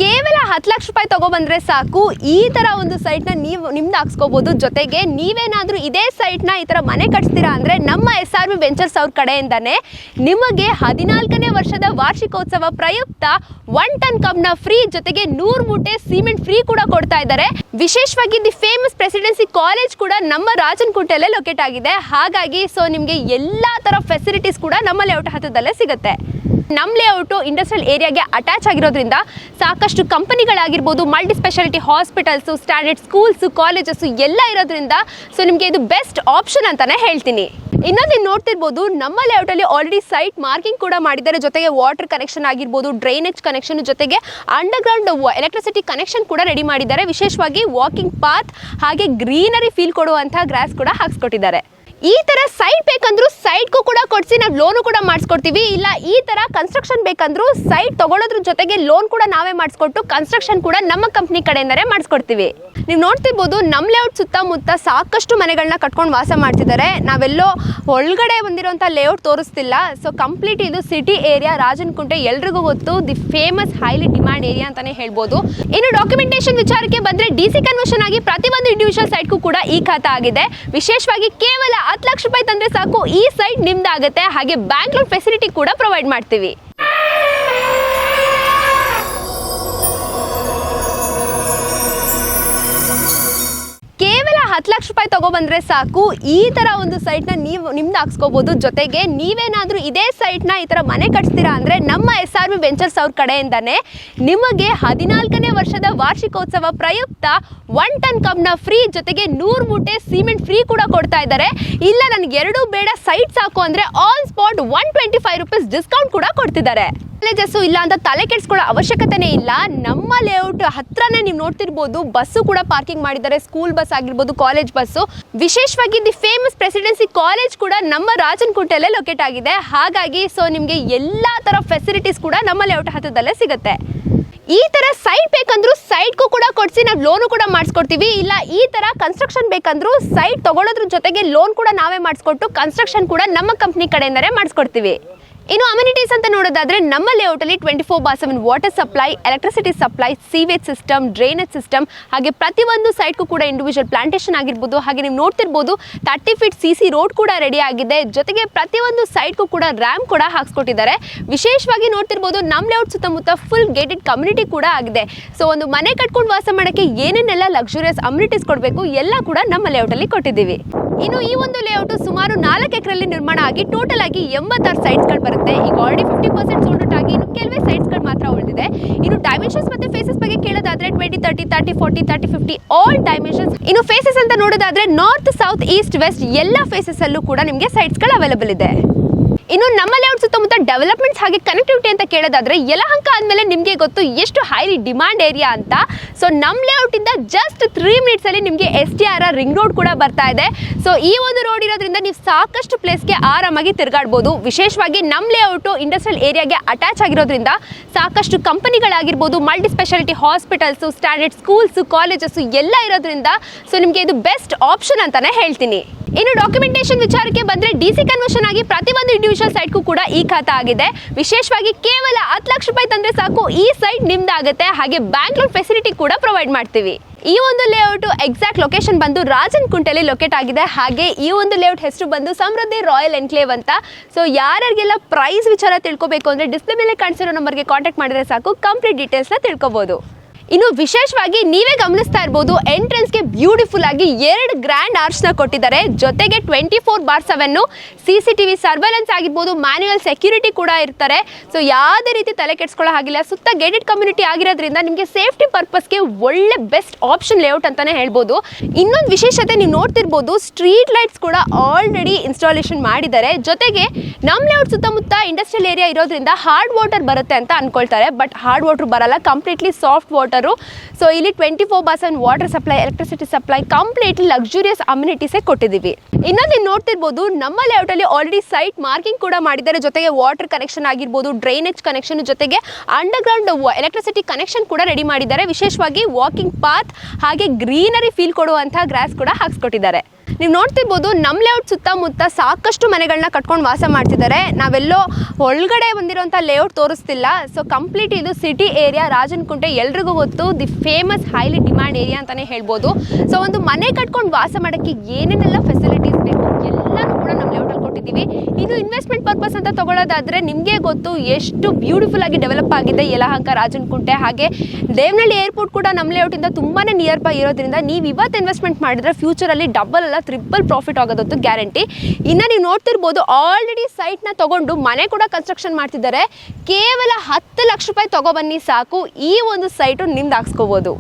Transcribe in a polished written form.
ಕೇವಲ 10 ಲಕ್ಷ ರೂಪಾಯಿ ತಗೊಬಂದ್ರೆ ಸಾಕು ಈ ತರ ಒಂದು ಸೈಟ್ ನ ನೀವು ನಿಮ್ದು ಹಾಕ್ಸ್ಕೋಬಹುದು. ಜೊತೆಗೆ ನೀವೇನಾದ್ರೂ ಇದೇ ಸೈಟ್ ನ ಈ ತರ ಮನೆ ಕಟ್ಸ್ತೀರಾ ಅಂದ್ರೆ ನಮ್ಮ SRV ವೆಂಚರ್ಸ್ ಅವ್ರ ಕಡೆಯಿಂದಾನೆ ನಿಮಗೆ 14ನೇ ವರ್ಷದ ವಾರ್ಷಿಕೋತ್ಸವ ಪ್ರಯುಕ್ತ 1 ಟನ್ ಕಬ್ನ ಫ್ರೀ, ಜೊತೆಗೆ 100 ಮೂಟೆ ಸಿಮೆಂಟ್ ಫ್ರೀ ಕೂಡ ಕೊಡ್ತಾ ಇದ್ದಾರೆ. ವಿಶೇಷವಾಗಿ ದಿ ಫೇಮಸ್ ಪ್ರೆಸಿಡೆನ್ಸಿ ಕಾಲೇಜ್ ಕೂಡ ನಮ್ಮ ರಾಜನಕುಂಟೆಯಲ್ಲೇ ಲೊಕೇಟ್ ಆಗಿದೆ. ಹಾಗಾಗಿ ನಿಮಗೆ ಎಲ್ಲಾ ತರ ಫೆಸಿಲಿಟೀಸ್ ಕೂಡ ನಮ್ಮ ಲೇಔಟ್ ಹತ್ತಿರದಲ್ಲೇ ಸಿಗುತ್ತೆ. ನಮ್ಮ ಲೇಔಟು ಇಂಡಸ್ಟ್ರಿಯಲ್ ಏರಿಯಾಗೆ ಅಟ್ಯಾಚ್ ಆಗಿರೋದ್ರಿಂದ ಸಾಕಷ್ಟು ಕಂಪನಿಗಳಾಗಿರ್ಬೋದು, multi speciality hospitals, standard schools, colleges ಎಲ್ಲ ಇರೋದ್ರಿಂದ ನಿಮಗೆ ಇದು ಬೆಸ್ಟ್ ಆಪ್ಷನ್ ಅಂತಾನೆ ಹೇಳ್ತೀನಿ. ಇನ್ನೊಂದು ನೋಡ್ತಿರ್ಬೋದು, ನಮ್ಮ ಲೇಔಟಲ್ಲಿ ಆಲ್ರೆಡಿ ಸೈಟ್ ಮಾರ್ಕಿಂಗ್ ಕೂಡ ಮಾಡಿದ್ದಾರೆ. ಜೊತೆಗೆ ವಾಟರ್ ಕನೆಕ್ಷನ್ ಆಗಿರ್ಬೋದು, ಡ್ರೈನೇಜ್ ಕನೆಕ್ಷನ್, ಜೊತೆಗೆ ಅಂಡರ್ಗ್ರೌಂಡ್ ಎಲೆಕ್ಟ್ರಿಸಿಟಿ ಕನೆಕ್ಷನ್ ಕೂಡ ರೆಡಿ ಮಾಡಿದ್ದಾರೆ. ವಿಶೇಷವಾಗಿ ವಾಕಿಂಗ್ ಪಾತ್ ಹಾಗೆ ಗ್ರೀನರಿ ಫೀಲ್ ಕೊಡುವಂತಹ ಗ್ರಾಸ್ ಕೂಡ ಹಾಕ್ಸ್ಕೊಟ್ಟಿದ್ದಾರೆ. ಈ ತರ ಸೈಟ್ ಬೇಕಂದ್ರೂ ಸೈಟ್ಗೂ ಕೂಡ ಕೊಡ್ಸಿ ನಾವು ಲೋನು ಕೂಡ ಮಾಡಿಸ್ಕೊಡ್ತೀವಿ. ಇಲ್ಲ ಈ ತರ ಕನ್ಸ್ಟ್ರಕ್ಷನ್ ಬೇಕಂದ್ರೂ ಸೈಟ್ ತಗೊಳ್ಳೋದ್ರ ಜೊತೆಗೆ ಲೋನ್ ಕೂಡ ನಾವೇ ಮಾಡಿಸ್ಕೊಟ್ಟು ಕನ್ಸ್ಟ್ರಕ್ಷನ್ ಕೂಡ ನಮ್ಮ ಕಂಪ್ನಿ ಕಡೆಯಿಂದನೇ ಮಾಡಿಸ್ಕೊಡ್ತೀವಿ. ನೀವು ನೋಡ್ತಿರ್ಬೋದು, ನಮ್ಮ ಲೇಔಟ್ ಸುತ್ತಮುತ್ತ ಸಾಕಷ್ಟು ಮನೆಗಳನ್ನ ಕಟ್ಕೊಂಡು ವಾಸ ಮಾಡ್ತಿದ್ದಾರೆ. ನಾವೆಲ್ಲೋ ಒಳಗಡೆ ಬಂದಿರೋಂಥ ಲೇಔಟ್ ತೋರಿಸ್ತಿಲ್ಲ. ಕಂಪ್ಲೀಟ್ ಇದು ಸಿಟಿ ಏರಿಯಾ, ರಾಜನಕುಂಟೆ ಎಲ್ರಿಗೂ ಗೊತ್ತು, the famous highly demand area ಅಂತಾನೆ ಹೇಳ್ಬೋದು. ಇನ್ನು ಡಾಕ್ಯುಮೆಂಟೇಶನ್ ವಿಚಾರಕ್ಕೆ ಬಂದ್ರೆ DC ಕನ್ವರ್ಷನ್ ಆಗಿ ಪ್ರತಿಯೊಂದು ಇಂಡಿವಿಜುವಲ್ ಸೈಟ್ಗೂ ಕೂಡ ಈ ಖಾತಾ ಆಗಿದೆ. ವಿಶೇಷವಾಗಿ ಕೇವಲ 10 ಲಕ್ಷ ರೂಪಾಯಿ ತಂದ್ರೆ ಸಾಕು ಈ ಸೈಟ್ ನಿಮ್ದಾಗುತ್ತೆ. ಹಾಗೆ ಬ್ಯಾಂಕ್ ಲೋನ್ ಫೆಸಿಲಿಟಿ ಕೂಡ ಪ್ರೊವೈಡ್ ಮಾಡ್ತೀವಿ. ಕೇವಲ 10 ಲಕ್ಷ ರೂಪಾಯಿ ತಗೊಬಂದ್ರೆ ಸಾಕು ಈ ತರ ಒಂದು ಸೈಟ್ ನ ನೀವು ನಿಮ್ದು ಹಾಕ್ಸ್ಕೋಬಹುದು. ಜೊತೆಗೆ ನೀವೇನಾದ್ರೂ ಇದೇ ಸೈಟ್ ನ ಈ ತರ ಮನೆ ಕಟ್ಸ್ತೀರಾ ಅಂದ್ರೆ ನಮ್ಮ SRV ವೆಂಚರ್ಸ್ ಅವ್ರ ಕಡೆಯಿಂದಾನೆ ನಿಮಗೆ 14ನೇ ವರ್ಷದ ವಾರ್ಷಿಕೋತ್ಸವ ಪ್ರಯುಕ್ತ 1 ಟನ್ ಕಬ್ನ ಫ್ರೀ, ಜೊತೆಗೆ 100 ಮೂಟೆ ಸಿಮೆಂಟ್ ಫ್ರೀ ಕೂಡ ಕೊಡ್ತಾ ಇದ್ದಾರೆ. ಇಲ್ಲ ನನಗೆ ಎರಡು ಬೇಡ ಸೈಟ್ ಸಾಕು ಅಂದ್ರೆ ಆನ್ ಸ್ಪಾಟ್ 125 ರೂಪೀಸ್ ಡಿಸ್ಕೌಂಟ್ ಕೂಡ ಕೊಡ್ತಿದ್ದಾರೆ. ಕಾಲೇಜಸ್ಸು ಇಲ್ಲ ಅಂತ ತಲೆ ಕೆಡಿಸ್ಕೊಳ್ಳೋ ಅವಶ್ಯಕತೆನೇ ಇಲ್ಲ. ನಮ್ಮ ಲೇಔಟ್ ಹತ್ರನೇ ನೀವು ನೋಡ್ತಿರ್ಬೋದು, ಬಸ್ಸು ಕೂಡ ಪಾರ್ಕಿಂಗ್ ಮಾಡಿದ್ದಾರೆ. ಸ್ಕೂಲ್ ಬಸ್ ಆಗಿರ್ಬೋದು, ಕಾಲೇಜ್ ಬಸ್ಸು. ವಿಶೇಷವಾಗಿ ದಿ ಫೇಮಸ್ ಪ್ರೆಸಿಡೆನ್ಸಿ ಕಾಲೇಜ್ ಕೂಡ ನಮ್ಮ ರಾಜನಕುಂಟೆಯಲ್ಲೇ ಲೊಕೇಟ್ ಆಗಿದೆ. ಹಾಗಾಗಿ ನಿಮಗೆ ಎಲ್ಲಾ ತರ ಫೆಸಿಲಿಟೀಸ್ ಕೂಡ ನಮ್ಮ ಲೇಔಟ್ ಹತ್ತಿರದಲ್ಲೇ ಸಿಗುತ್ತೆ. ಈ ತರ ಸೈಟ್ ಬೇಕಂದ್ರೂ ಸೈಟ್ಗೂ ಕೂಡ ಕೊಡ್ಸಿ ನಾವು ಲೋನು ಕೂಡ ಮಾಡಿಸ್ಕೊಡ್ತೀವಿ. ಇಲ್ಲ ಈ ತರ ಕನ್ಸ್ಟ್ರಕ್ಷನ್ ಬೇಕಂದ್ರೂ ಸೈಟ್ ತಗೊಳ್ಳೋದ್ರ ಜೊತೆಗೆ ಲೋನ್ ಕೂಡ ನಾವೇ ಮಾಡಿಸ್ಕೊಟ್ಟು ಕನ್ಸ್ಟ್ರಕ್ಷನ್ ಕೂಡ ನಮ್ಮ ಕಂಪ್ನಿ ಕಡೆಯಿಂದನೇ ಮಾಡಿಸ್ಕೊಡ್ತೀವಿ. ಇನ್ನು ಅಮ್ಯುನಿಟೀಸ್ ಅಂತ ನೋಡೋದಾದ್ರೆ ನಮ್ಮ ಲೇಔಟ್ ಅಲ್ಲಿ 24/7 water supply, electricity supply, sewage system, drainage system, ಹಾಗೆ ಪ್ರತಿಯೊಂದು ಸೈಟ್ಗೂ ಕೂಡ ಇಂಡಿವಿಜುವಲ್ ಪ್ಲಾಂಟೇಶನ್ ಆಗಿರ್ಬೋದು. ಹಾಗೆ ನೀವು ನೋಡ್ತಿರ್ಬೋದು 30 ಫೀಟ್ CC ರೋಡ್ ಕೂಡ ರೆಡಿ ಆಗಿದೆ. ಜೊತೆಗೆ ಪ್ರತಿಯೊಂದು ಸೈಟ್ಗೂ ಕೂಡ ರ್ಯಾಂಪ್ ಕೂಡ ಹಾಕ್ಸ್ಕೊಟ್ಟಿದ್ದಾರೆ. ವಿಶೇಷವಾಗಿ ನೋಡ್ತಿರ್ಬೋದು, ನಮ್ಮ ಲೇಔಟ್ ಸುತ್ತಮುತ್ತ ಫುಲ್ ಗೇಟೆಡ್ ಕಮ್ಯುನಿಟಿ ಕೂಡ ಆಗಿದೆ. ಒಂದು ಮನೆ ಕಟ್ಕೊಂಡು ವಾಸ ಮಾಡೋಕ್ಕೆ ಏನೇನೆಲ್ಲ ಲಕ್ಸುರಿಯಸ್ ಅಮ್ಯುನಿಟೀಸ್ ಕೊಡಬೇಕು ಎಲ್ಲ ಕೂಡ ನಮ್ಮ ಲೇಔಟ್ ಅಲ್ಲಿ ಕೊಟ್ಟಿದ್ದೀವಿ. ಇನ್ನು ಈ ಒಂದು ಲೇಔಟ್ ಸುಮಾರು 4 ಎಕರೆಯಲ್ಲಿ ನಿರ್ಮಾಣ ಆಗಿ ಟೋಟಲ್ ಆಗಿ 86 ಸೈಟ್ಸ್ಗಳು ಬರುತ್ತೆ. ಈಗ ಆಲ್ರೆಡಿ 50% ಸೋಲ್ಡ್ ಔಟ್ ಆಗಿ ಇನ್ನು ಕೆಲವೇ ಸೈಟ್ಸ್ಗಳು ಮಾತ್ರ ಉಳಿದಿದೆ. ಇನ್ನು ಡೈಮೆನ್ಷನ್ಸ್ ಮತ್ತೆ ಫೇಸಸ್ ಬಗ್ಗೆ ಕೇಳೋದಾದ್ರೆ 20, 30, 30, 40, 30, 50 ಆಲ್ ಡೈಮೆನ್ಷನ್ಸ್. ಇನ್ನು ಫೇಸಸ್ ಅಂತ ನೋಡೋದಾದ್ರೆ ನಾರ್ತ್, ಸೌತ್, ಈಸ್ಟ್, ವೆಸ್ಟ್ ಎಲ್ಲ ಫೇಸಸ್ ಅಲ್ಲೂ ಕೂಡ ನಿಮಗೆ ಸೈಟ್ಸ್ಗಳು ಅವೈಲೇಬಲ್ ಇದೆ. ಇನ್ನು ನಮ್ಮ ಲೇಔಟ್ ಸುತ್ತಮುತ್ತ ಡೆವಲಪ್ಮೆಂಟ್ಸ್ ಹಾಗೆ ಕನೆಕ್ಟಿವಿಟಿ ಅಂತ ಕೇಳೋದಾದ್ರೆ ಯಲಹಂಕ ಆದ್ಮೇಲೆ ನಿಮಗೆ ಗೊತ್ತು ಎಷ್ಟು ಹೈಲಿ ಡಿಮ್ಯಾಂಡ್ ಏರಿಯಾ ಅಂತ. ನಮ್ಮ ಲೇಔಟ್ ಇಂದ ಜಸ್ಟ್ 3 ಮಿನಿಟ್ಸ್ ಅಲ್ಲಿ ನಿಮಗೆ STRR ರಿಂಗ್ ರೋಡ್ ಕೂಡ ಬರ್ತಾ ಇದೆ. ಈ ಒಂದು ರೋಡ್ ಇರೋದ್ರಿಂದ ನೀವು ಸಾಕಷ್ಟು ಪ್ಲೇಸ್ಗೆ ಆರಾಮಾಗಿ ತಿರುಗಾಡ್ಬೋದು. ವಿಶೇಷವಾಗಿ ನಮ್ಮ ಲೇಔಟು ಇಂಡಸ್ಟ್ರಿಯಲ್ ಏರಿಯಾಗೆ ಅಟ್ಯಾಚ್ ಆಗಿರೋದ್ರಿಂದ ಸಾಕಷ್ಟು ಕಂಪನಿಗಳಾಗಿರ್ಬೋದು, multi speciality hospitals, standard schools, colleges ಎಲ್ಲ ಇರೋದ್ರಿಂದ ನಿಮಗೆ ಇದು ಬೆಸ್ಟ್ ಆಪ್ಷನ್ ಅಂತಾನೆ ಹೇಳ್ತೀನಿ. ಇನ್ನು ಡಾಕ್ಯುಮೆಂಟೇಶನ್ ವಿಚಾರಕ್ಕೆ ಬಂದ್ರೆ DC ಕನ್ವರ್ಷನ್ ಆಗಿ ಪ್ರತಿಯೊಂದು ಇಂಡಿವಿಜುವಲ್ ಸೈಟ್ಗೂ ಕೂಡ ಈ ಖಾತಾ ಆಗಿದೆ. ವಿಶೇಷವಾಗಿ ಕೇವಲ 10 ಲಕ್ಷ ರೂಪಾಯಿ ತಂದ್ರೆ ಸಾಕು ಈ ಸೈಟ್ ನಿಮ್ದಾಗುತ್ತೆ. ಹಾಗೆ ಬ್ಯಾಂಕ್ ಲೋನ್ ಫೆಸಿಲಿಟಿ ಕೂಡ ಪ್ರೊವೈಡ್ ಮಾಡ್ತೀವಿ. ಈ ಒಂದು ಲೇಔಟ್ ಎಕ್ಸಾಕ್ಟ್ ಲೊಕೇಶನ್ ಬಂದು ರಾಜನಕುಂಟೆಯಲ್ಲಿ ಲೊಕೇಟ್ ಆಗಿದೆ. ಹಾಗೆ ಈ ಒಂದು ಲೇಔಟ್ ಹೆಸರು ಬಂದು ಸಮೃದ್ಧಿ ರಾಯಲ್ ಎನ್ಕ್ಲೇವ್ ಅಂತ. ಯಾರಿಗೆಲ್ಲ ಪ್ರೈಸ್ ವಿಚಾರ ತಿಳ್ಕೊಬೇಕು ಅಂದ್ರೆ ಡಿಸ್ಪ್ಲೇ ಮೇಲೆ ಕಾಣಿಸಿರೋ ನಂಬರ್ಗೆ ಕಾಂಟ್ಯಾಕ್ಟ್ ಮಾಡಿದ್ರೆ ಸಾಕು, ಕಂಪ್ಲೀಟ್ ಡೀಟೇಲ್ಸ್ನ ತಿಳ್ಕೊಬಹುದು. ಇನ್ನು ವಿಶೇಷವಾಗಿ ನೀವೇ ಗಮನಿಸ್ತಾ ಇರ್ಬೋದು, ಎಂಟ್ರೆನ್ಸ್ಗೆ ಬ್ಯೂಟಿಫುಲ್ ಆಗಿ 2 ಗ್ರ್ಯಾಂಡ್ ಆರ್ಚ್ನ ಕೊಟ್ಟಿದ್ದಾರೆ. ಜೊತೆಗೆ 24/7 CCTV ಸರ್ವೆಲೆನ್ಸ್ ಆಗಿರ್ಬೋದು, ಮ್ಯಾನ್ಯುವಲ್ ಸೆಕ್ಯೂರಿಟಿ ಕೂಡ ಇರ್ತಾರೆ. ಯಾವುದೇ ರೀತಿ ತಲೆ ಕೆಡಿಸ್ಕೊಳ್ಳೋ ಹಾಗಿಲ್ಲ. ಸುತ್ತ ಗೇಟೆಡ್ ಕಮ್ಯುನಿಟಿ ಆಗಿರೋದ್ರಿಂದ ನಿಮಗೆ ಸೇಫ್ಟಿ ಪರ್ಪಸ್ಗೆ ಒಳ್ಳೆ ಬೆಸ್ಟ್ ಆಪ್ಷನ್ ಲೇಔಟ್ ಅಂತಾನೆ ಹೇಳ್ಬೋದು. ಇನ್ನೊಂದು ವಿಶೇಷತೆ ನೀವು ನೋಡ್ತಿರ್ಬೋದು, ಸ್ಟ್ರೀಟ್ ಲೈಟ್ಸ್ ಕೂಡ ಆಲ್ರೆಡಿ ಇನ್ಸ್ಟಾಲೇಷನ್ ಮಾಡಿದ್ದಾರೆ. ಜೊತೆಗೆ ನಮ್ಮ ಲೇಔಟ್ ಸುತ್ತಮುತ್ತ ಇಂಡಸ್ಟ್ರಿಯಲ್ ಏರಿಯಾ ಇರೋದ್ರಿಂದ ಹಾರ್ಡ್ ವಾಟರ್ ಬರುತ್ತೆ ಅಂತ ಅನ್ಕೊಳ್ತಾರೆ. ಬಟ್ ಹಾರ್ಡ್ ವಾಟರ್ ಬರಲ್ಲ, ಕಂಪ್ಲೀಟ್ಲಿ ಸಾಫ್ಟ್ ವಾಟರ್. ಇಲ್ಲಿ 24/7 water supply, electricity supply, completely luxurious ಅಮ್ಯುನಿಟೀಸೇ ಕೊಟ್ಟಿದ್ದೀವಿ. ಇನ್ನೊಂದು ನೋಡ್ತಿರ್ಬೋದು, ನಮ್ಮ ಲೇಔಟ್ ಅಲ್ಲಿ ಆಲ್ರೆಡಿ ಸೈಟ್ ಮಾರ್ಕಿಂಗ್ ಕೂಡ ಮಾಡಿದ್ದಾರೆ. ಜೊತೆಗೆ ವಾಟರ್ ಕನೆಕ್ಷನ್ ಆಗಿರ್ಬೋದು, ಡ್ರೈನೇಜ್ ಕನೆಕ್ಷನ್, ಜೊತೆಗೆ ಅಂಡರ್ಗ್ರೌಂಡ್ ಎಲೆಕ್ಟ್ರಿಸಿಟಿ ಕನೆಕ್ಷನ್ ಕೂಡ ರೆಡಿ ಮಾಡಿದ್ದಾರೆ. ವಿಶೇಷವಾಗಿ ವಾಕಿಂಗ್ ಪಾತ್ ಹಾಗೆ ಗ್ರೀನರಿ ಫೀಲ್ ಕೊಡುವಂತಹ ಗ್ರಾಸ್ ಕೂಡ ಹಾಕ್ಸ್ಕೊಟ್ಟಿದ್ದಾರೆ. ನೀವು ನೋಡ್ತಿರ್ಬೋದು ನಮ್ಮ ಲೇಔಟ್ ಸುತ್ತಮುತ್ತ ಸಾಕಷ್ಟು ಮನೆಗಳನ್ನ ಕಟ್ಕೊಂಡು ವಾಸ ಮಾಡ್ತಿದ್ದಾರೆ. ನಾವೆಲ್ಲೋ ಒಳಗಡೆ ಬಂದಿರೋಂಥ ಲೇಔಟ್ ತೋರಿಸ್ತಿಲ್ಲ. ಸೊ ಕಂಪ್ಲೀಟ್ ಇದು ಸಿಟಿ ಏರಿಯಾ ರಾಜನಕುಂಟೆ, ಎಲ್ರಿಗೂ ಗೊತ್ತು, the famous highly demand area ಅಂತಲೇ ಹೇಳ್ಬೋದು. ಸೊ ಒಂದು ಮನೆ ಕಟ್ಕೊಂಡು ವಾಸ ಮಾಡೋಕ್ಕೆ ಏನೇನೆಲ್ಲ ಫೆಸಿಲಿಟೀಸ್ ಬೇಕು ಎಲ್ಲನೂ ಕೂಡ ನಮ್ಮ ಲೇಔಟಲ್ಲಿ ಕೊಟ್ಟಿದ್ದೀವಿ. ಇದು ಇನ್ವೆಸ್ಟ್ಮೆಂಟ್ ಪರ್ಪಸ್ ಅಂತ ತಗೊಳ್ಳೋದಾದರೆ ನಿಮಗೆ ಗೊತ್ತು ಎಷ್ಟು ಬ್ಯೂಟಿಫುಲ್ ಆಗಿ ಡೆವಲಪ್ ಆಗಿದೆ ಯಲಹಂಕ ರಾಜನಕುಂಟೆ. ಹಾಗೆ ದೇವನಹಳ್ಳಿ ಏರ್ಪೋರ್ಟ್ ಕೂಡ ನಮ್ಮ ಲೇಔಟಿಂದ ತುಂಬಾ ನಿಯರ್ ಬೈ ಇರೋದ್ರಿಂದ ನೀವು ಇವತ್ತು ಇನ್ವೆಸ್ಟ್ಮೆಂಟ್ ಮಾಡಿದ್ರೆ ಫ್ಯೂಚರಲ್ಲಿ ಡಬಲ್ ಅಲ್ಲ ಟ್ರಿಪಲ್ ಪ್ರಾಫಿಟ್ ಆಗೋದಂತೂ ಗ್ಯಾರಂಟಿ. ಇನ್ನು ನೀವು ನೋಡ್ತಿರ್ಬೋದು ಆಲ್ರೆಡಿ ಸೈಟ್ನ ತೊಗೊಂಡು ಮನೆ ಕೂಡ ಕನ್ಸ್ಟ್ರಕ್ಷನ್ ಮಾಡ್ತಿದ್ದಾರೆ. ಕೇವಲ 10 ಲಕ್ಷ ರೂಪಾಯಿ ತೊಗೊಬನ್ನಿ ಸಾಕು, ಈ ಒಂದು ಸೈಟು ನಿಮ್ದು ಹಾಕ್ಸ್ಕೋಬೋದು.